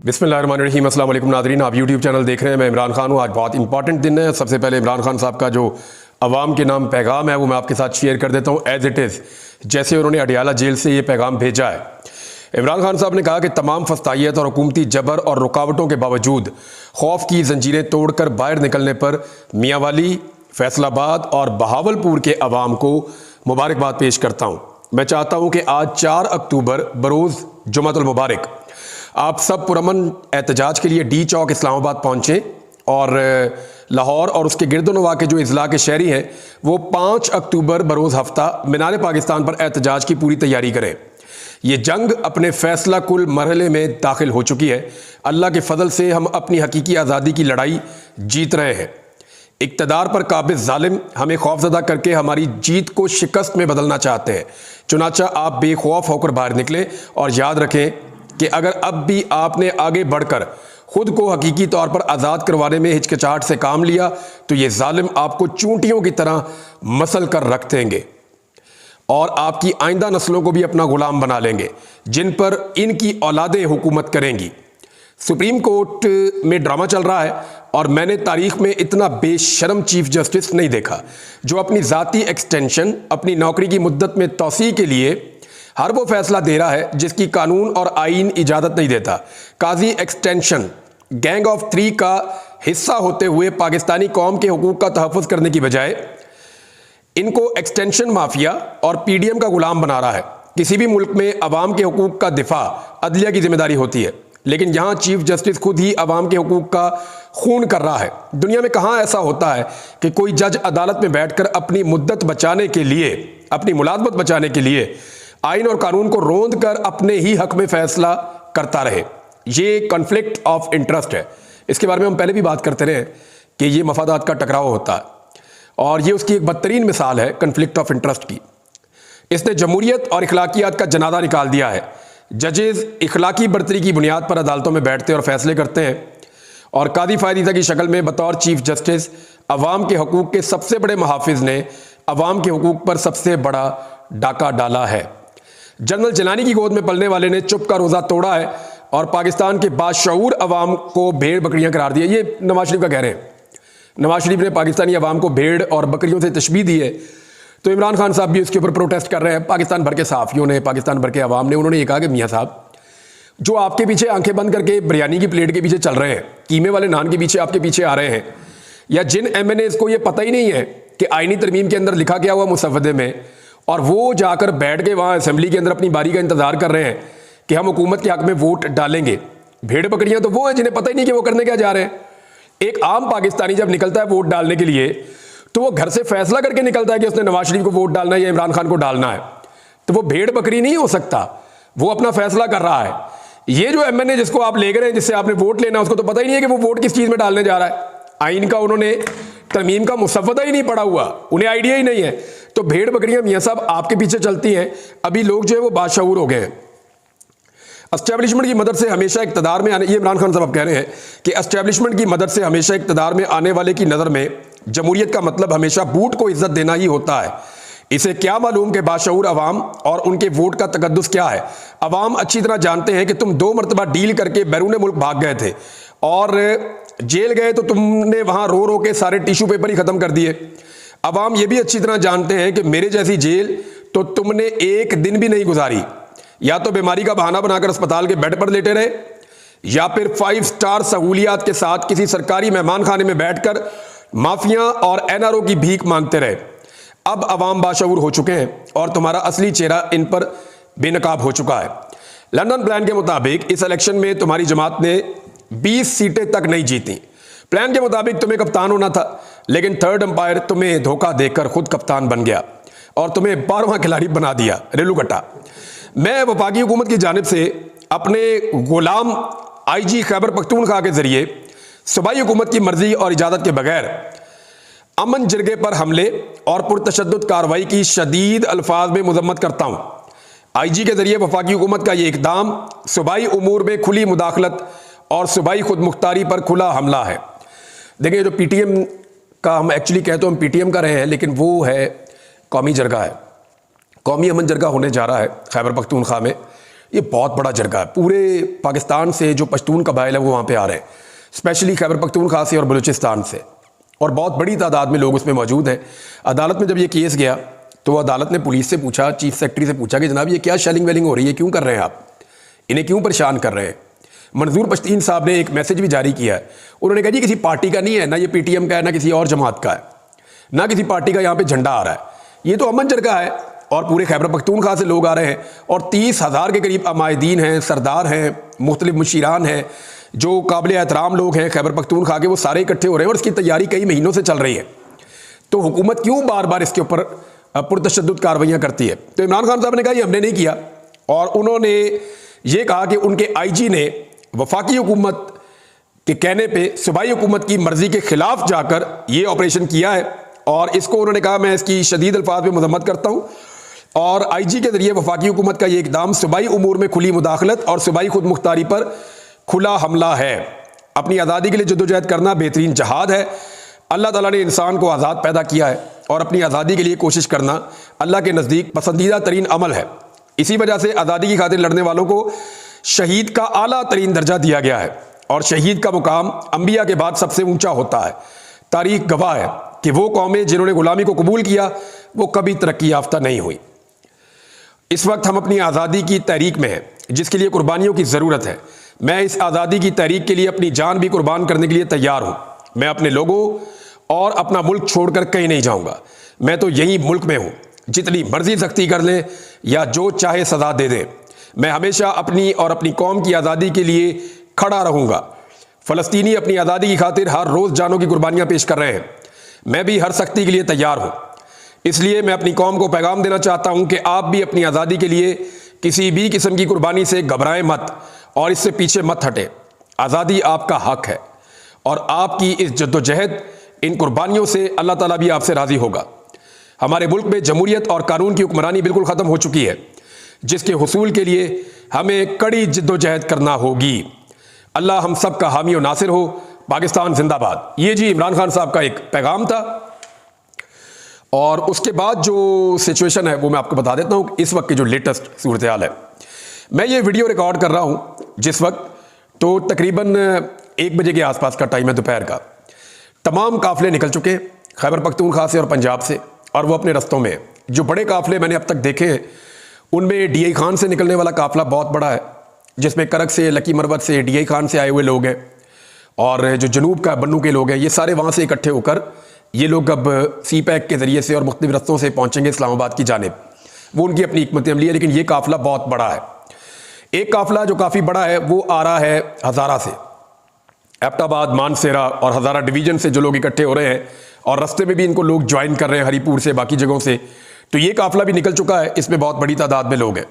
बिस्मिल्लाहिर्रहमानिर्रहीम। अस्सलाम वालेकुम नाज़रीन, आप यूट्यूब चैनल देख रहे हैं। मैं इमरान खान हूँ। आज बहुत इंपॉर्टेंट दिन है। सबसे पहले इमरान खान साहब का जो अवाम के नाम पैगाम है वो मैं आपके साथ शेयर कर देता हूँ एज़ इट इज़, जैसे उन्होंने अडियाला जेल से ये पैगाम भेजा है। इमरान खान साहब ने कहा कि तमाम फस्तायत और हुकूमती जबर और रुकावटों के बावजूद खौफ की जंजीरें तोड़कर बाहर निकलने पर मियांवाली, फैसलाबाद और बहावलपुर के अवाम को मुबारकबाद पेश करता हूँ। मैं चाहता हूँ कि आज 4 अक्टूबर बरोज़ जुमातुल मुबारक आप सब पुरअमन एहतजाज के लिए डी चौक इस्लामाबाद पहुँचें और लाहौर और उसके गिरदोनवा के जो अजला के शहरी हैं वो 5 अक्टूबर बरोज़ हफ्ता मीनार पाकिस्तान पर एहतजाज की पूरी तैयारी करें। ये जंग अपने फैसला कुल मरहले में दाखिल हो चुकी है। अल्लाह के फजल से हम अपनी हकीकी आज़ादी की लड़ाई जीत रहे हैं। इक़्तिदार पर काबिज़ जालिम हमें खौफज़दा करके हमारी जीत को शिकस्त में बदलना चाहते हैं। चुनाचा आप बेखौफ होकर बाहर निकलें और याद रखें कि अगर अब भी आपने आगे बढ़कर खुद को हकीकी तौर पर आज़ाद करवाने में हिचकिचाहट से काम लिया तो ये जालिम आपको चूंटियों की तरह मसल कर रख देंगे और आपकी आइंदा नस्लों को भी अपना गुलाम बना लेंगे, जिन पर इनकी औलादें हुकूमत करेंगी। सुप्रीम कोर्ट में ड्रामा चल रहा है और मैंने तारीख में इतना बेशर्म चीफ जस्टिस नहीं देखा जो अपनी ज़ाती एक्सटेंशन, अपनी नौकरी की मुद्दत में तौसी के लिए हर वो फैसला दे रहा है जिसकी कानून और आईन इजाज़त नहीं देता। काजी एक्सटेंशन गैंग ऑफ 3 का हिस्सा होते हुए पाकिस्तानी कौम के हुकूक का तहफ़्फ़ुज़ करने की बजाय इनको एक्सटेंशन माफिया और पीडीएम का गुलाम बना रहा है। किसी भी मुल्क में अवाम के हुकूक का दिफा अदलिया की जिम्मेदारी होती है, लेकिन यहाँ चीफ जस्टिस खुद ही अवाम के हुकूक का खून कर रहा है। दुनिया में कहाँ ऐसा होता है कि कोई जज अदालत में बैठकर अपनी मुद्दत बचाने के लिए, अपनी मुलाजमत बचाने के लिए आइन और कानून को रोंद कर अपने ही हक में फैसला करता रहे। ये कॉन्फ्लिक्ट ऑफ इंटरेस्ट है। इसके बारे में हम पहले भी बात करते रहे कि ये मफादात का टकराव होता है और ये उसकी एक बदतरीन मिसाल है कॉन्फ्लिक्ट ऑफ इंटरेस्ट की। इसने जमहूरियत और इखलाकियात का जनाजा निकाल दिया है। जजेस इखलाकी बर्तरी की बुनियाद पर अदालतों में बैठते और फैसले करते हैं और कादी फायदीदा की शक्ल में बतौर चीफ जस्टिस अवाम के हकूक़ के सबसे बड़े मुहाफिज ने अवाम के हकूक़ पर सबसे बड़ा डाका डाला है। जनरल जिलानी की गोद में पलने वाले ने चुप का रोज़ा तोड़ा है और पाकिस्तान के बाशऊर अवाम को भेड़ बकरियां करार दिया। ये नवाज शरीफ का कह रहे हैं। नवाज शरीफ ने पाकिस्तानी अवाम को भेड़ और बकरियों से तशबीह दी है, तो इमरान खान साहब भी उसके ऊपर प्रोटेस्ट कर रहे हैं। पाकिस्तान भर के सहाफ़ियों ने, पाकिस्तान भर के अवाम ने, उन्होंने ये कहा कि मियाँ साहब, जो आपके पीछे आंखें बंद करके बिरयानी की प्लेट के पीछे चल रहे हैं, कीमे वाले नान के पीछे आपके पीछे आ रहे हैं, या जिन MNAs को ये पता ही नहीं है कि आईनी तरमीम के अंदर लिखा गया हुआ मुसव्वदे में, और वो जाकर बैठ के वहाँ असेंबली के अंदर अपनी बारी का इंतजार कर रहे हैं कि हम हुकूमत के हक में वोट डालेंगे। भेड़ बकरियां तो वो हैं जिन्हें पता ही नहीं कि वो करने क्या जा रहे हैं। एक आम पाकिस्तानी जब निकलता है वोट डालने के लिए तो वो घर से फैसला करके निकलता है कि उसने नवाज शरीफ को वोट डालना है या इमरान खान को डालना है, तो वो भेड़ बकरी नहीं हो सकता, वो अपना फैसला कर रहा है। ये जो MNA जिसको आप ले गए हैं, जिससे आपने वोट लेना, उसको तो पता ही नहीं है कि वो वोट किस चीज़ में डालने जा रहा है। आइन का उन्होंने तरमीम का मुसव्वदा ही नहीं पढ़ा हुआ, उन्हें आइडिया ही नहीं है। तो भेड़ बकरियां मियाँ साहब आपके पीछे चलती हैं। अभी लोग जो है वो बाशऊर हो गए हैं। एस्टेब्लिशमेंट की मदद से हमेशा इक़्तिदार में आने, ये इमरान खान साहब कह रहे हैं कि एस्टेब्लिशमेंट की मदद से हमेशा इक़्तिदार में आने वाले की नज़र में जमहूरियत का मतलब हमेशा बूट को इज्जत देना ही होता है। इसे क्या मालूम कि बाशऊर अवाम और उनके वोट का तकद्दुस क्या है। अवाम अच्छी तरह जानते हैं कि तुम 2 मरतबा डील करके बैरून मुल्क भाग गए थे और जेल गए तो तुमने वहाँ रो रो के सारे टिश्यू पेपर ही ख़त्म कर दिए। अवाम ये भी अच्छी तरह जानते हैं कि मेरे जैसी जेल तो तुमने एक दिन भी नहीं गुजारी। या तो बीमारी का बहाना बनाकर अस्पताल के बेड पर लेटे रहे या फिर 5 स्टार सहूलियात के साथ किसी सरकारी मेहमान खाने में बैठकर माफिया और NRO की भीख मांगते रहे। अब अवाम बाशऊर हो चुके हैं और तुम्हारा असली चेहरा इन पर बेनकाब हो चुका है। लंदन प्लान के मुताबिक इस इलेक्शन में तुम्हारी जमात ने 20 सीटें तक नहीं जीती। प्लान के मुताबिक तुम्हें कप्तान होना था, लेकिन थर्ड अंपायर तुम्हें धोखा देकर खुद कप्तान बन गया और तुम्हें 12वां खिलाड़ी बना दिया। रेलू कट्टा। मैं वफाकी हुकूमत की जानिब से अपने गुलाम IG खैबर पख्तूनख्वा के जरिए सूबाई हुकूमत की मर्जी और इजाज़त के बगैर अमन जरगे पर हमले और पुरतशद्दुद कार्रवाई की शदीद अल्फाज में मजम्मत करता हूँ। IG के जरिए वफाकी हुकूमत का ये इकदाम सूबाई उमूर में खुली मुदाखलत और सूबाई खुद मुख्तारी पर खुला हमला है। देखिए, जो PTM का हम एक्चुअली कहते हैं, हम PTM का रहे हैं, लेकिन वो है कौमी जरगा है। कौमी अमन जरगा होने जा रहा है खैबर पख्तूनख्वा में। ये बहुत बड़ा जरगा है। पूरे पाकिस्तान से जो पश्तून कबाइल है वो वहाँ पे आ रहे हैं, स्पेशली खैबर पख्तूनख्वा से और बलूचिस्तान से, और बहुत बड़ी तादाद में लोग उसमें मौजूद हैं। अदालत में जब ये केस गया तो अदालत ने पुलिस से पूछा, चीफ सेक्रेटरी से पूछा कि जनाब ये क्या शेलिंग वेलिंग हो रही है, क्यों कर रहे हैं आप, इन्हें क्यों परेशान कर रहे हैं। मंजूर पश्तीन साहब ने एक मैसेज भी जारी किया है। उन्होंने कहा जी किसी पार्टी का नहीं है, ना ये PTM का है, ना किसी और जमात का है, ना किसी पार्टी का यहाँ पे झंडा आ रहा है, ये तो अमन जरगा है और पूरे खैबर पख्तूनख्वा से लोग आ रहे हैं और 30,000 के करीब अमायदीन हैं, सरदार हैं, मुख्तलिफ मुशीरान हैं, जो काबिल एहतराम लोग हैं खैबर पख्तूनख्वा के, वो सारे इकट्ठे हो रहे हैं और इसकी तैयारी कई महीनों से चल रही है। तो हुकूमत क्यों बार बार इसके ऊपर पुरतशद्दुद कार्रवाइयाँ करती है। तो इमरान खान साहब ने कहा ये हमने नहीं किया, और उन्होंने ये कहा कि उनके IG ने वफाकी हुकूमत के कहने पे सूबाई हुकूमत की मर्जी के खिलाफ जाकर ये ऑपरेशन किया है, और इसको उन्होंने कहा मैं इसकी शदीद अल्फाज में मजम्मत करता हूँ, और IG के जरिए वफाकी हुकूमत का ये इकदाम सूबाई उमूर में खुली मुदाखलत और सूबाई खुद मुख्तारी पर खुला हमला है। अपनी आज़ादी के लिए जद्दोजहद करना बेहतरीन जहाद है। अल्लाह ताला ने इंसान को आज़ाद पैदा किया है और अपनी आज़ादी के लिए कोशिश करना अल्लाह के नज़दीक पसंदीदा तरीन अमल है। इसी वजह से आज़ादी की खातिर लड़ने वालों को शहीद का आला तरीन दर्जा दिया गया है, और शहीद का मुकाम अंबिया के बाद सबसे ऊंचा होता है। तारीख गवाह है कि वो कौमें जिन्होंने गुलामी को कबूल किया वो कभी तरक्की याफ्ता नहीं हुई। इस वक्त हम अपनी आज़ादी की तहरीक में हैं, जिसके लिए कुर्बानियों की ज़रूरत है। मैं इस आज़ादी की तहरीक के लिए अपनी जान भी कुर्बान करने के लिए तैयार हूँ। मैं अपने लोगों और अपना मुल्क छोड़कर कहीं नहीं जाऊँगा। मैं तो यही मुल्क में हूँ, जितनी मर्जी सख्ती कर लें या जो चाहे सज़ा दे दें, मैं हमेशा अपनी और अपनी कौम की आज़ादी के लिए खड़ा रहूँगा। फ़लस्तीनी अपनी आज़ादी की खातिर हर रोज़ जानों की कुर्बानियाँ पेश कर रहे हैं, मैं भी हर सख्ती के लिए तैयार हूँ। इसलिए मैं अपनी कौम को पैगाम देना चाहता हूँ कि आप भी अपनी आज़ादी के लिए किसी भी किस्म की कुर्बानी से घबराएं मत और इससे पीछे मत हटें। आज़ादी आपका हक है और आपकी इस जद्दोजहद, इन कुर्बानियों से अल्लाह ताला भी आपसे राज़ी होगा। हमारे मुल्क में जमहूरियत और कानून की हुक्मरानी बिल्कुल ख़त्म हो चुकी है, जिसके हुसूल के लिए हमें कड़ी जद्दोजहद करना होगी। अल्लाह हम सब का हामी और नासिर हो। पाकिस्तान जिंदाबाद। ये जी इमरान खान साहब का एक पैगाम था, और उसके बाद जो सिचुएशन है वो मैं आपको बता देता हूँ। इस वक्त की जो लेटेस्ट सूरत हाल है, मैं ये वीडियो रिकॉर्ड कर रहा हूँ जिस वक्त, तो तकरीबन 1 बजे के आसपास का टाइम है दोपहर का। तमाम काफ़िले निकल चुके हैं खैबर पख्तूनख्वा से और पंजाब से, और वो अपने रस्तों में हैं। जो बड़े काफ़िले मैंने अब तक देखे हैं उनमें DI खान से निकलने वाला काफ़िला बहुत बड़ा है, जिसमें करक से, लकी मरवत से, DI खान से आए हुए लोग हैं, और जो जनूब का बन्नू के लोग हैं, ये सारे वहाँ से इकट्ठे होकर ये लोग अब CPAC के ज़रिए से और मुख्तलिफ रस्तों से पहुँचेंगे इस्लामाबाद की जानिब। वो उनकी अपनी हिकमत अमली है, लेकिन ये काफ़िला बहुत बड़ा है। एक काफ़िला जो काफ़ी बड़ा है वो आ रहा है हज़ारा से, एबटाबाद, मानसेरा और हज़ारा डिवीज़न से जो लोग इकट्ठे हो रहे हैं, और रस्ते में भी इनको लोग ज्वाइन कर रहे हैं हरीपुर से, बाकी जगहों से। तो ये काफ़िला भी निकल चुका है, इसमें बहुत बड़ी तादाद में लोग हैं।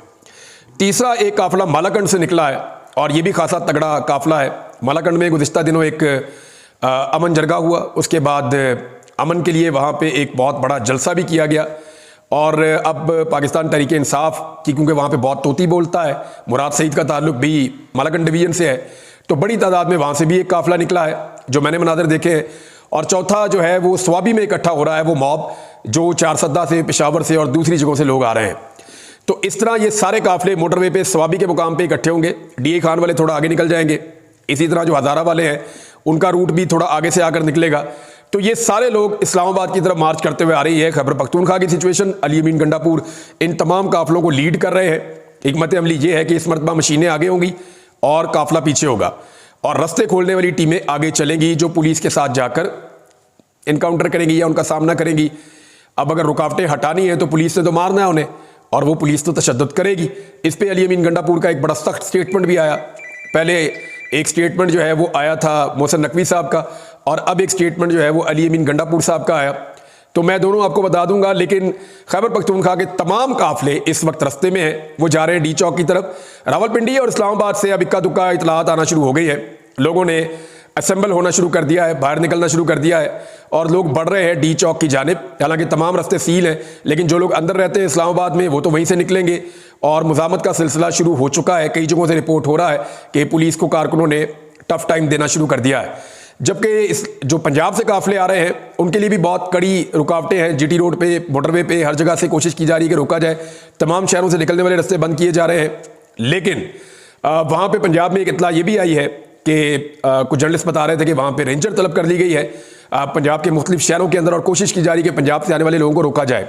तीसरा एक काफ़िला मालाकंड से निकला है, और ये भी खासा तगड़ा काफ़िला है। मालाकंड में गुज़िश्ता दिनों एक अमन जरगा हुआ, उसके बाद अमन के लिए वहाँ पे एक बहुत बड़ा जलसा भी किया गया। और अब पाकिस्तान तहरीक इंसाफ की, क्योंकि वहाँ पे बहुत तोती बोलता है, मुराद सईद का ताल्लुक भी मालाकंड डिवीज़न से है, तो बड़ी तादाद में वहाँ से भी एक काफ़िला निकला है जो मैंने मनाज़र देखे हैं। और चौथा जो है वो स्वाबी में इकट्ठा हो रहा है, वो मॉब जो चारसद्दा से, पेशावर से और दूसरी जगहों से लोग आ रहे हैं। तो इस तरह ये सारे काफ़िले मोटरवे पे स्वाबी के मुकाम पे इकट्ठे होंगे। DI खान वाले थोड़ा आगे निकल जाएंगे, इसी तरह जो हज़ारा वाले हैं उनका रूट भी थोड़ा आगे से आकर निकलेगा। तो ये सारे लोग इस्लामाबाद की तरफ मार्च करते हुए आ रही है। खैबर पख्तूनख्वा की सिचुएशन, अली अमीन गंडापुर इन तमाम काफ़िलों को लीड कर रहे हैं। हिकमत अमली ये है कि इस मरतबा मशीनें आगे होंगी और काफ़िला पीछे होगा, और रस्ते खोलने वाली टीमें आगे चलेंगी जो पुलिस के साथ जाकर इनकाउंटर करेंगी या उनका सामना करेंगी। अब अगर रुकावटें हटानी है तो पुलिस ने तो मारना है उन्हें, और वो पुलिस तो तशद्दुद करेगी। इस पे अली अमीन गंडापुर का एक बड़ा सख्त स्टेटमेंट भी आया। पहले एक स्टेटमेंट जो है वो आया था मोहसिन नकवी साहब का, और अब एक स्टेटमेंट जो है वो अली अमीन गंडापुर साहब का आया। तो मैं दोनों आपको बता दूंगा, लेकिन खैबर पख्तूनख्वा के तमाम काफ़िले इस वक्त रस्ते में हैं। वो जा रहे हैं D चौक की तरफ। रावलपिंडी और इस्लामाबाद से अब इक्का दुक्का इतलात आना शुरू हो गई है। लोगों ने असेंबल होना शुरू कर दिया है, बाहर निकलना शुरू कर दिया है, और लोग बढ़ रहे हैं D चौक की जानिब। हालांकि तमाम रास्ते सील हैं, लेकिन जो लोग अंदर रहते हैं इस्लामाबाद में वो तो वहीं से निकलेंगे, और मुज़ामत का सिलसिला शुरू हो चुका है। कई जगहों से रिपोर्ट हो रहा है कि पुलिस को कारकुनों ने टफ टाइम देना शुरू कर दिया है। जबकि इस जो पंजाब से काफ़िले आ रहे हैं उनके लिए भी बहुत कड़ी रुकावटें हैं। GT रोड पे, मोटरवे पे, हर जगह से कोशिश की जा रही है कि रोका जाए। तमाम शहरों से निकलने वाले रास्ते बंद किए जा रहे हैं। लेकिन वहाँ पे पंजाब में एक इतला ये भी आई है कि कुछ जर्नलिस्ट बता रहे थे कि वहाँ पे रेंजर तलब कर ली गई है पंजाब के मुख्तलिफ शहरों के अंदर, और कोशिश की जा रही है कि पंजाब से आने वाले लोगों को रोका जाए।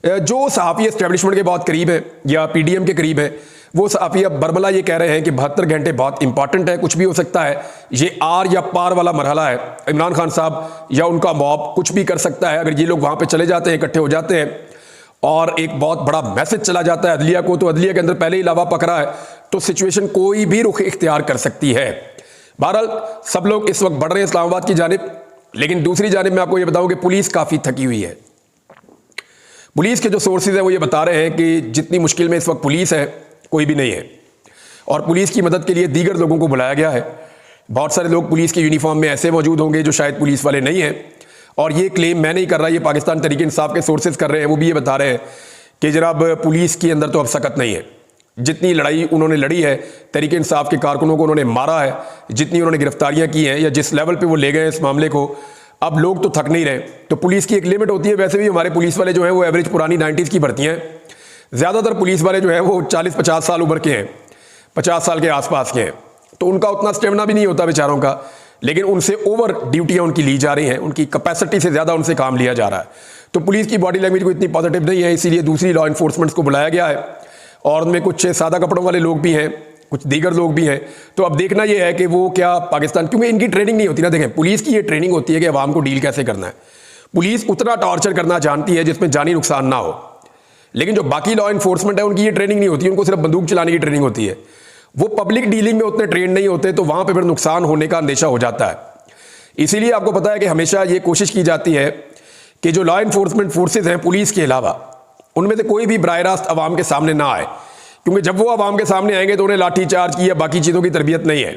जो सहाफ़ी एस्टेब्लिशमेंट के बहुत करीब है या पीडीएम के करीब है, वो सहाफ़ी अब बरमला ये कह रहे हैं कि 72 घंटे बहुत इंपॉर्टेंट है, कुछ भी हो सकता है, ये आर या पार वाला मरहला है। इमरान खान साहब या उनका मॉब कुछ भी कर सकता है अगर ये लोग वहाँ पे चले जाते हैं, इकट्ठे हो जाते हैं, और एक बहुत बड़ा मैसेज चला जाता है अदलिया को, तो अदलिया के अंदर पहले ही लावा पकड़ा है, तो सिचुएशन कोई भी रुख इख्तियार कर सकती है। बहरहाल सब लोग इस वक्त बढ़ रहे हैं इस्लामाबाद की जानिब, लेकिन दूसरी जानिब मैं आपको ये बताऊं कि पुलिस काफ़ी थकी हुई है। पुलिस के जो सोर्सेज है वो ये बता रहे हैं कि जितनी मुश्किल में इस वक्त पुलिस है कोई भी नहीं है, और पुलिस की मदद के लिए दीगर लोगों को बुलाया गया है। बहुत सारे लोग पुलिस के यूनिफॉर्म में ऐसे मौजूद होंगे जो शायद पुलिस वाले नहीं हैं, और ये क्लेम मैं नहीं कर रहा, ये पाकिस्तान तहरीक इंसाफ के सोर्सेज कर रहे हैं। वो भी ये बता रहे हैं कि जनाब पुलिस के अंदर तो अब सकत नहीं है। जितनी लड़ाई उन्होंने लड़ी है, तहरीक इंसाफ के कारकुनों को उन्होंने मारा है, जितनी उन्होंने गिरफ्तारियां की हैं या जिस लेवल पे वो ले गए इस मामले को, अब लोग तो थक नहीं रहे। तो पुलिस की एक लिमिट होती है। वैसे भी हमारे पुलिस वाले जो हैं वो एवरेज पुरानी 90s की भर्ती हैं। ज़्यादातर पुलिस वाले जो हैं वो 40-50 साल उम्र के हैं, 50 साल के आसपास के हैं, तो उनका उतना स्टेमिना भी नहीं होता बेचारों का, लेकिन उनसे ओवर ड्यूटियाँ उनकी ली जा रही हैं, उनकी कैपेसिटी से ज़्यादा उनसे काम लिया जा रहा है। तो पुलिस की बॉडी लैंग्वेज को इतनी पॉजिटिव नहीं है, इसीलिए दूसरी लॉ इन्फोर्समेंट्स को बुलाया गया है, और उनमें कुछ सादा कपड़ों वाले लोग भी हैं, कुछ दीगर लोग भी हैं। तो अब देखना यह है कि वो क्या पाकिस्तान, क्योंकि इनकी ट्रेनिंग नहीं होती ना। देखें, पुलिस की ये ट्रेनिंग होती है कि अवाम को डील कैसे करना है। पुलिस उतना टॉर्चर करना जानती है जिसमें जानी नुकसान ना हो, लेकिन जो बाकी लॉ इन्फोर्समेंट है उनकी ये ट्रेनिंग नहीं होती, उनको सिर्फ बंदूक चलाने की ट्रेनिंग होती है। वो पब्लिक डीलिंग में उतने ट्रेन नहीं होते, तो वहां पर फिर नुकसान होने का अंदेशा हो जाता है। इसीलिए आपको पता है कि हमेशा ये कोशिश की जाती है कि जो लॉ इन्फोर्समेंट फोर्सेज हैं पुलिस के अलावा, उनमें से कोई भी बराह रास्त अवाम के सामने ना आए, क्योंकि जब वो अवाम के सामने आएंगे तो उन्हें लाठी चार्ज की या बाकी चीज़ों की तरबियत नहीं है।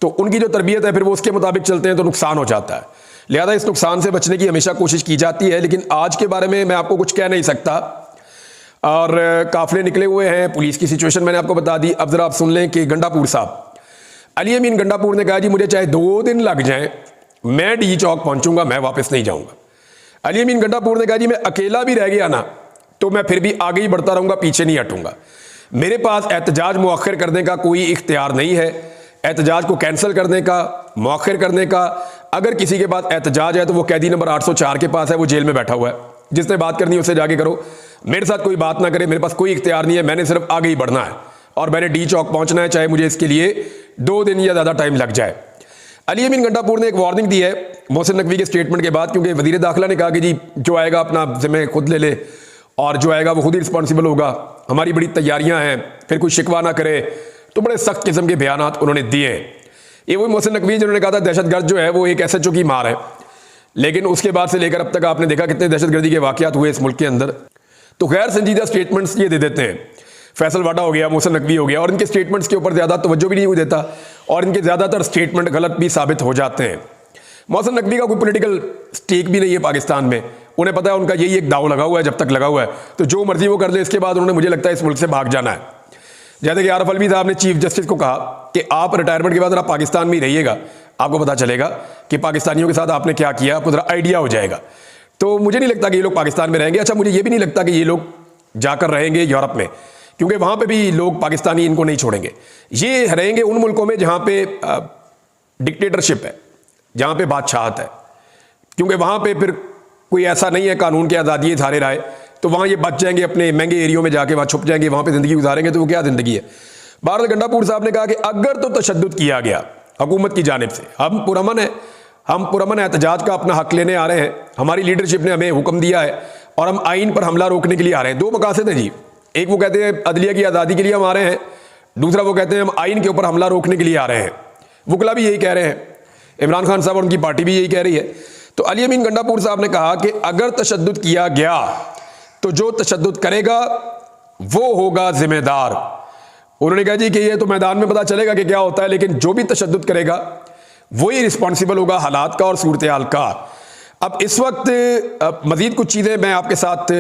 तो उनकी जो तरबियत है फिर वो उसके मुताबिक चलते हैं, तो नुकसान हो जाता है। लिहाजा इस नुकसान से बचने की हमेशा कोशिश की जाती है। लेकिन आज के बारे में मैं आपको कुछ कह नहीं सकता, और काफिले निकले हुए हैं। पुलिस की सिचुएशन मैंने आपको बता दी। अब जरा आप सुन लें कि गंडापुर साहब, अली अमीन गंडापुर ने कहा जी मुझे चाहे 2 दिन लग जाएं, मैं डी चौक पहुंचूंगा, मैं वापस नहीं जाऊंगा। अली अमीन गंडापुर ने कहा जी मैं अकेला भी रह गया ना तो मैं फिर भी आगे ही बढ़ता रहूंगा, पीछे नहीं हटूंगा। मेरे पास एहतजाज मुअख्खर करने का कोई इख्तियार नहीं है, एहतजाज को कैंसिल करने का, मुअख्खर करने का। अगर किसी के पास एहतजाज है तो वो कैदी नंबर 804 के पास है, वो जेल में बैठा हुआ है। जिसने बात करनी है उससे जाके करो, मेरे साथ कोई बात ना करे। मेरे पास कोई इख्तियार नहीं है, मैंने सिर्फ आगे ही बढ़ना है और मैंने डी चौक पहुंचना है, चाहे मुझे इसके लिए 2 दिन या ज़्यादा टाइम लग जाए। अली अमीन गंडापुर ने एक वार्निंग दी है मोहसिन नकवी के स्टेटमेंट के बाद, क्योंकि वजीर दाखिला ने कहा कि जी जो आएगा अपना जिम्मे खुद ले ले और जो आएगा वो खुद ही रिस्पॉन्सिबल होगा, हमारी बड़ी तैयारियां हैं, फिर कोई शिकवा ना करे। तो बड़े सख्त किस्म के बयानात उन्होंने दिए हैं। ये वही मोहसिन नकवी जिन्होंने कहा था दहशतगर्द जो है वो एक SHO की मार है, लेकिन उसके बाद से लेकर अब तक आपने देखा कितने दहशतगर्दी के वाकयात हुए इस मुल्क के अंदर। तो गैर संजीदा स्टेटमेंट्स ये दे देते हैं। फैसल वाडा हो गया, मोहसिन नकवी हो गया, और इनके स्टेटमेंट्स के ऊपर ज़्यादा तवज्जो भी नहीं देता, और इनके ज़्यादातर स्टेटमेंट गलत भी साबित हो जाते हैं। मोहसिन नकवी का कोई पॉलिटिकल स्टेक भी नहीं है पाकिस्तान में, उन्हें पता है उनका यही एक दाव लगा हुआ है, जब तक लगा हुआ है तो जो मर्जी वो कर ले। इसके बाद उन्होंने मुझे लगता है इस मुल्क से भाग जाना है। जैसे कि आरफ अलवी साहब ने चीफ जस्टिस को कहा कि आप रिटायरमेंट के बाद जरा पाकिस्तान में ही रहिएगा, आपको पता चलेगा कि पाकिस्तानियों के साथ आपने क्या किया, आपको जरा आइडिया हो जाएगा। तो मुझे नहीं लगता कि ये लोग पाकिस्तान में रहेंगे। अच्छा, मुझे ये भी नहीं लगता कि ये लोग जाकर रहेंगे यूरोप में, क्योंकि वहाँ पे भी लोग पाकिस्तानी इनको नहीं छोड़ेंगे। ये रहेंगे उन मुल्कों में जहाँ पे डिक्टेटरशिप है, जहाँ पे बादशाहत है, क्योंकि वहाँ पे फिर कोई ऐसा नहीं है कानून की आज़ादी सारे राय, तो वहाँ ये बच जाएंगे, अपने महंगे एरियो में जाके वहाँ छुप जाएंगे, वहाँ पे ज़िंदगी गुजारेंगे। तो वो क्या ज़िंदगी है। बहरहाल गंडापुर साहब ने कहा कि अगर तो तशद्दुद किया गया हुकूमत की जानिब से, हम पुरअमन एहतजाज का अपना हक लेने आ रहे हैं, हमारी लीडरशिप ने हमें हुक्म दिया है और हम आइन पर हमला रोकने के लिए आ रहे हैं। 2 मकासद हैं जी, एक वो कहते हैं अदलिया की आज़ादी के लिए हम आ रहे हैं, दूसरा वो कहते हैं हम आइन के ऊपर हमला रोकने के लिए आ रहे हैं। वकला भी यही कह रहे हैं, इमरान खान साहब और उनकी पार्टी भी यही कह रही है। तो अली अमीन गंडापुर साहब ने कहा कि अगर तशद्दुद किया गया तो जो तशद्दुद करेगा वो होगा जिम्मेदार। उन्होंने कहा जी कि ये तो मैदान में पता चलेगा कि क्या होता है, लेकिन जो भी तशद्दुद करेगा वही रिस्पॉन्सिबल होगा हालात का और सूरत हाल का। अब इस वक्त मजीद कुछ चीज़ें मैं आपके साथ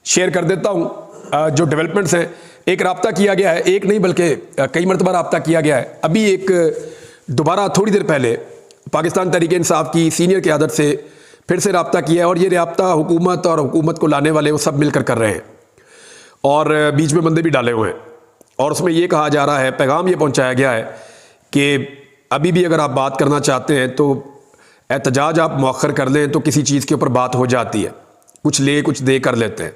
शेयर कर देता हूँ जो डेवलपमेंट्स हैं। एक राब्ता किया गया है, एक नहीं बल्कि कई मरतबा राब्ता किया गया है। अभी एक दोबारा थोड़ी देर पहले पाकिस्तान तहरीक इंसाफ की सीनियर क़यादत से फिर से राब्ता किया है, और ये राब्ता हुकूमत और हुकूमत को लाने वाले वो सब मिलकर कर रहे हैं, और बीच में बंदे भी डाले हुए हैं। और उसमें ये कहा जा रहा है, पैगाम ये पहुंचाया गया है कि अभी भी अगर आप बात करना चाहते हैं तो एहतजाज आप मौखर कर लें तो किसी चीज़ के ऊपर बात हो जाती है, कुछ ले कुछ दे कर लेते हैं।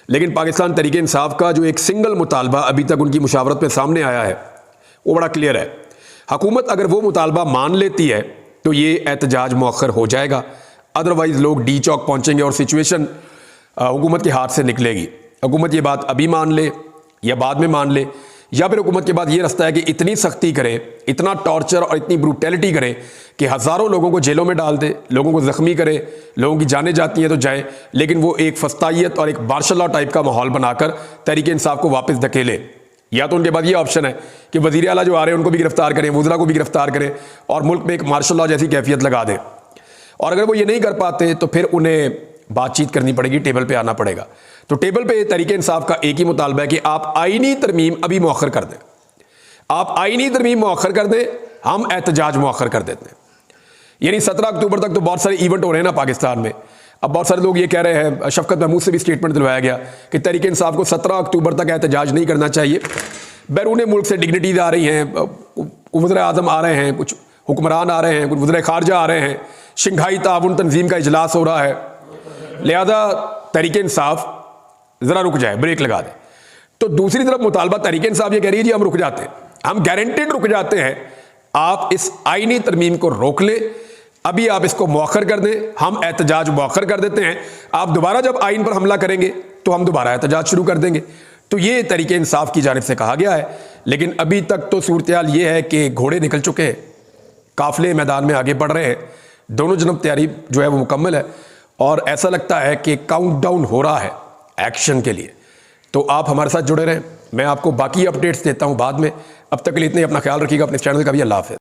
लेकिन पाकिस्तान तहरीक इंसाफ का जो एक सिंगल मुतालबा अभी तक उनकी मुशावरत में सामने आया है वो बड़ा क्लियर है। हुकूमत अगर वो मुतालबा मान लेती है तो ये एहतजाज मौखर हो जाएगा, अदरवाइज़ लोग डी चौक पहुँचेंगे और सिचुएशन हुकूमत के हाथ से निकलेगी। हुकूमत ये बात अभी मान ले या बाद में मान ले, या फिर हुकूमत के बाद ये रास्ता है कि इतनी सख्ती करे, इतना टॉर्चर और इतनी ब्रूटैलिटी करे कि हज़ारों लोगों को जेलों में डाल दे, लोगों को ज़ख्मी करे, लोगों की जानें जाती हैं तो जाएं, लेकिन वो एक फस्तायत और एक मार्शल लॉ टाइप का माहौल बनाकर तहरीक इंसाफ को वापस धकेले। या तो उनके बाद ये ऑप्शन है कि वज़ीर आला जो आ रहे हैं उनको भी गिरफ्तार करें, वज़रा को भी गिरफ्तार करें और मुल्क में एक मार्शल लॉ जैसी कैफियत लगा दें। और अगर वो ये नहीं कर पाते तो फिर उन्हें बातचीत करनी पड़ेगी, टेबल पे आना पड़ेगा। तो टेबल पे तहरीक इंसाफ का एक ही मुतालबा है कि आप आईनी तरमीम अभी मौखर कर दें, आप आईनी तरमीम मौखर कर दें, हम एहतजाज मौखर कर देते हैं। यानी 17 अक्टूबर तक तो बहुत सारे इवेंट हो रहे हैं ना पाकिस्तान में। अब बहुत सारे लोग ये कह रहे हैं, शफकत महमूद से भी स्टेटमेंट दिलवाया गया कि तहरीक इंसाफ को 17 अक्टूबर तक एहतजाज नहीं करना चाहिए। बैरून मुल्क से डिग्निटीज आ रही हैं, वज़ीर आज़म आ रहे हैं, कुछ हुक्मरान आ रहे हैं, कुछ वज़ीर ख़ारजा आ रहे हैं, शंघाई ताउन तंजीम का इजलास हो रहा है, लिहाजा तहरीक इंसाफ ज़रा रुक जाए, ब्रेक लगा दे। तो दूसरी तरफ मुतालबा तहरीक इंसाफ ये कह रही है जी हम रुक जाते हैं, हम गारंटेड रुक जाते हैं, आप इस आईनी तरमीम को रोक लें, अभी आप इसको मौखर कर दें, हम एहतजाज मौखर कर देते हैं, आप दोबारा जब आइन पर हमला करेंगे तो हम दोबारा एहतजाज शुरू कर देंगे। तो ये तहरीक इंसाफ की जानिब से कहा गया है। लेकिन अभी तक तो सूरत हाल ये है कि घोड़े निकल चुके हैं, काफिले मैदान में आगे बढ़ रहे हैं, दोनों जनब तैयारी जो है वो मुकम्मल है और ऐसा लगता है कि काउंटडाउन हो रहा है एक्शन के लिए। तो आप हमारे साथ जुड़े रहें, मैं आपको बाकी अपडेट्स देता हूं बाद में। अब तक के लिए इतने, अपना ख्याल रखिएगा, अपने चैनल का भी। अल्लाह हाफ़िज़।